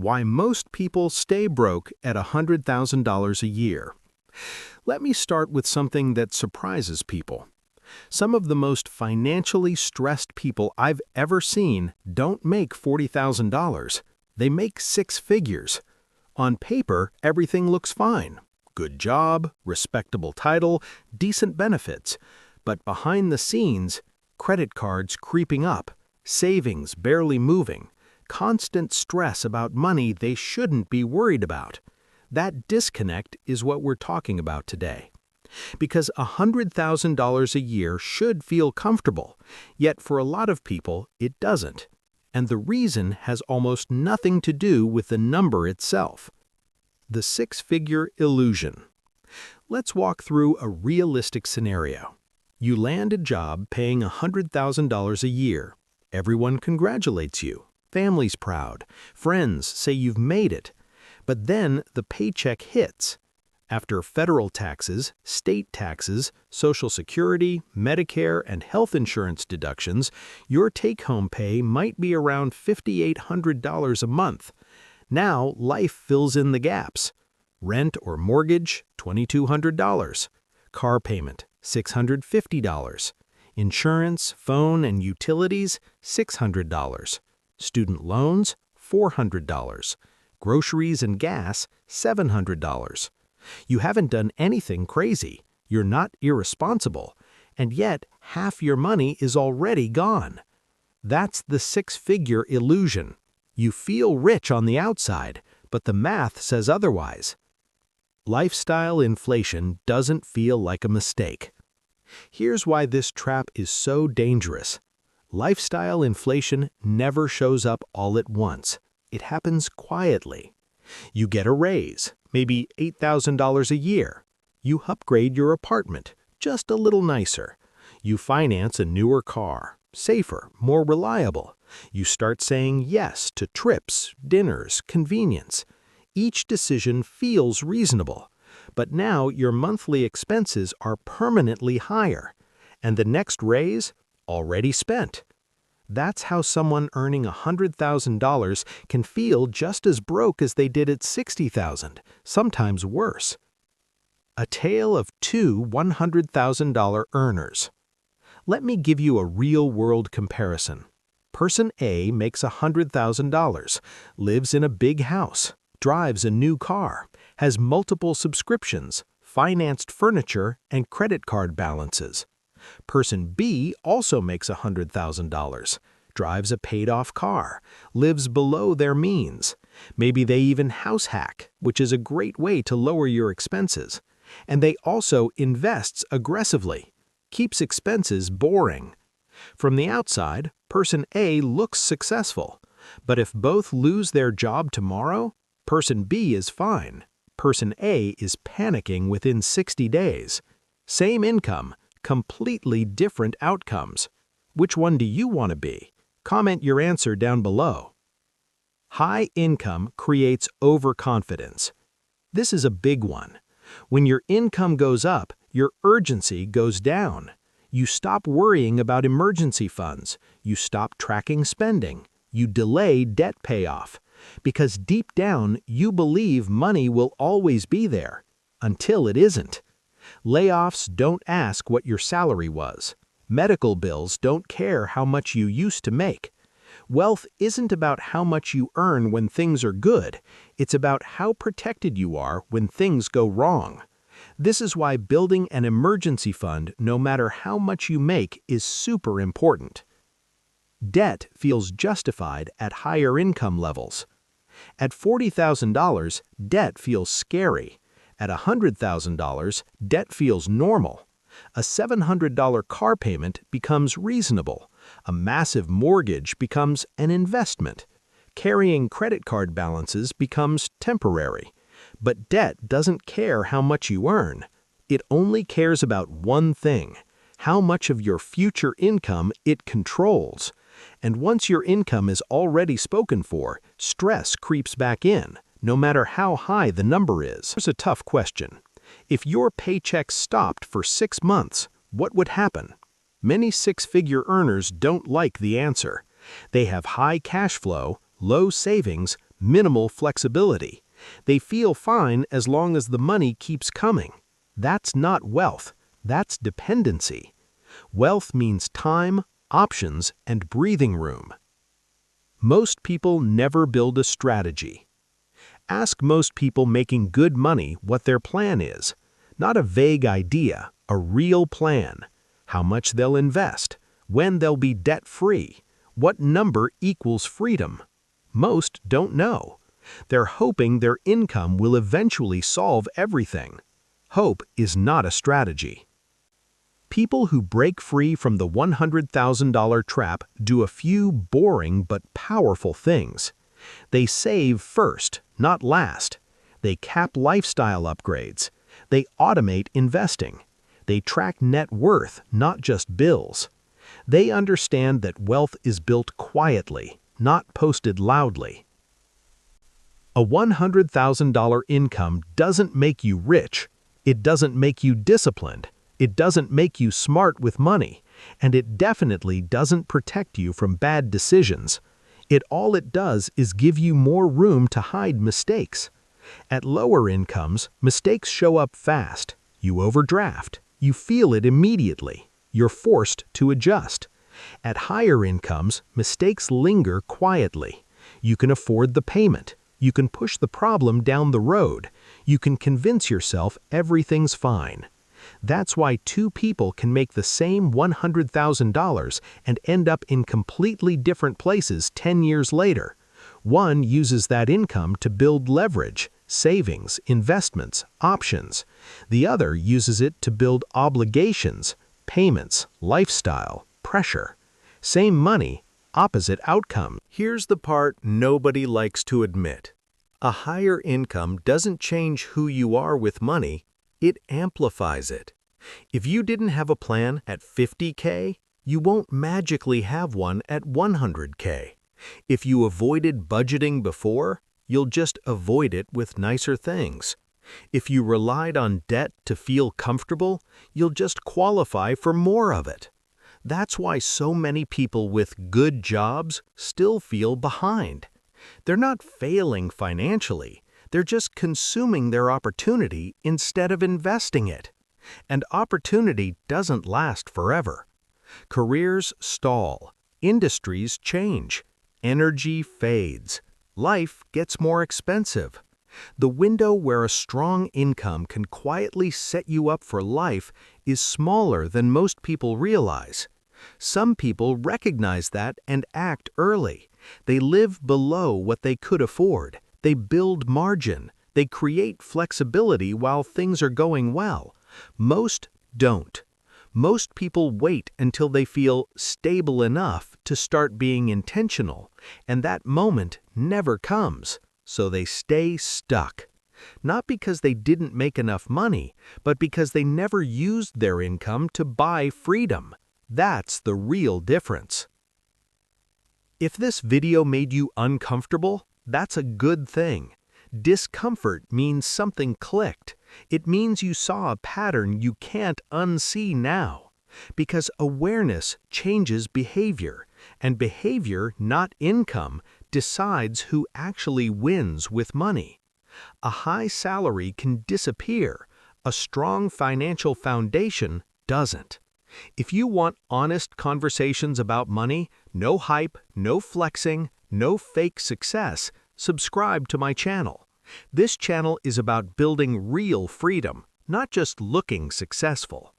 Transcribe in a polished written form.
Why most people stay broke at $100,000 a year. Let me start with something that surprises people. Some of the most financially stressed people I've ever seen don't make $40,000. They make six figures. On paper, everything looks fine. Good job, respectable title, decent benefits. But behind the scenes, credit cards creeping up, savings barely moving, constant stress about money they shouldn't be worried about. That disconnect is what we're talking about today. Because $100,000 a year should feel comfortable, yet for a lot of people it doesn't. And the reason has almost nothing to do with the number itself. The six-figure illusion. Let's walk through a realistic scenario. You land a job paying $100,000 a year. Everyone congratulates you. Family's proud. Friends say you've made it. But then the paycheck hits. After federal taxes, state taxes, Social Security, Medicare, and health insurance deductions, your take-home pay might be around $5,800 a month. Now life fills in the gaps. Rent or mortgage, $2,200. Car payment, $650. Insurance, phone, and utilities, $600. Student loans, $400. Groceries and gas, $700. You haven't done anything crazy. You're not irresponsible. And yet, half your money is already gone. That's the six-figure illusion. You feel rich on the outside, but the math says otherwise. Lifestyle inflation doesn't feel like a mistake. Here's why this trap is so dangerous. Lifestyle inflation never shows up all at once. It happens quietly. You get a raise, maybe $8,000 a year. You upgrade your apartment, just a little nicer. You finance a newer car, safer, more reliable. You start saying yes to trips, dinners, convenience. Each decision feels reasonable. But now your monthly expenses are permanently higher. And the next raise? Already spent. That's how someone earning $100,000 can feel just as broke as they did at $60,000, sometimes worse. A tale of two $100,000 earners. Let me give you a real-world comparison. Person A makes $100,000, lives in a big house, drives a new car, has multiple subscriptions, financed furniture, and credit card balances. Person B also makes $100,000, drives a paid-off car, lives below their means. Maybe they even house hack, which is a great way to lower your expenses. And they also invests aggressively, keeps expenses boring. From the outside, Person A looks successful. But if both lose their job tomorrow, Person B is fine. Person A is panicking within 60 days. Same income, completely different outcomes. Which one do you want to be? Comment your answer down below. High income creates overconfidence. This is a big one. When your income goes up, your urgency goes down. You stop worrying about emergency funds. You stop tracking spending. You delay debt payoff. Because deep down, you believe money will always be there, until it isn't. Layoffs don't ask what your salary was. Medical bills don't care how much you used to make. Wealth isn't about how much you earn when things are good. It's about how protected you are when things go wrong. This is why building an emergency fund, no matter how much you make, is super important. Debt feels justified at higher income levels. At $40,000, debt feels scary. At $100,000, debt feels normal. A $700 car payment becomes reasonable. A massive mortgage becomes an investment. Carrying credit card balances becomes temporary. But debt doesn't care how much you earn. It only cares about one thing: how much of your future income it controls. And once your income is already spoken for, stress creeps back in, no matter how high the number is. Here's a tough question. If your paycheck stopped for 6 months, what would happen? Many six-figure earners don't like the answer. They have high cash flow, low savings, minimal flexibility. They feel fine as long as the money keeps coming. That's not wealth. That's dependency. Wealth means time, options, and breathing room. Most people never build a strategy. Ask most people making good money what their plan is. Not a vague idea, a real plan. How much they'll invest, when they'll be debt-free, what number equals freedom. Most don't know. They're hoping their income will eventually solve everything. Hope is not a strategy. People who break free from the $100,000 trap do a few boring but powerful things. They save first, not last. They cap lifestyle upgrades. They automate investing. They track net worth, not just bills. They understand that wealth is built quietly, not posted loudly. A $100,000 income doesn't make you rich. It doesn't make you disciplined. It doesn't make you smart with money. And it definitely doesn't protect you from bad decisions. All it does is give you more room to hide mistakes. At lower incomes, mistakes show up fast. You overdraft. You feel it immediately. You're forced to adjust. At higher incomes, mistakes linger quietly. You can afford the payment. You can push the problem down the road. You can convince yourself everything's fine. That's why two people can make the same $100,000 and end up in completely different places 10 years later. One uses that income to build leverage, savings, investments, options. The other uses it to build obligations, payments, lifestyle, pressure. Same money, opposite outcome. Here's the part nobody likes to admit. A higher income doesn't change who you are with money, it amplifies it. If you didn't have a plan at $50K, you won't magically have one at $100K. If you avoided budgeting before, you'll just avoid it with nicer things. If you relied on debt to feel comfortable, you'll just qualify for more of it. That's why so many people with good jobs still feel behind. They're not failing financially. They're just consuming their opportunity instead of investing it. And opportunity doesn't last forever. Careers stall. Industries change. Energy fades. Life gets more expensive. The window where a strong income can quietly set you up for life is smaller than most people realize. Some people recognize that and act early. They live below what they could afford. They build margin. They create flexibility while things are going well. Most don't. Most people wait until they feel stable enough to start being intentional, and that moment never comes, so they stay stuck. Not because they didn't make enough money, but because they never used their income to buy freedom. That's the real difference. If this video made you uncomfortable, that's a good thing. Discomfort means something clicked. It means you saw a pattern you can't unsee now. Because awareness changes behavior, and behavior, not income, decides who actually wins with money. A high salary can disappear. A strong financial foundation doesn't. If you want honest conversations about money, no hype, no flexing, no fake success, subscribe to my channel. This channel is about building real freedom, not just looking successful.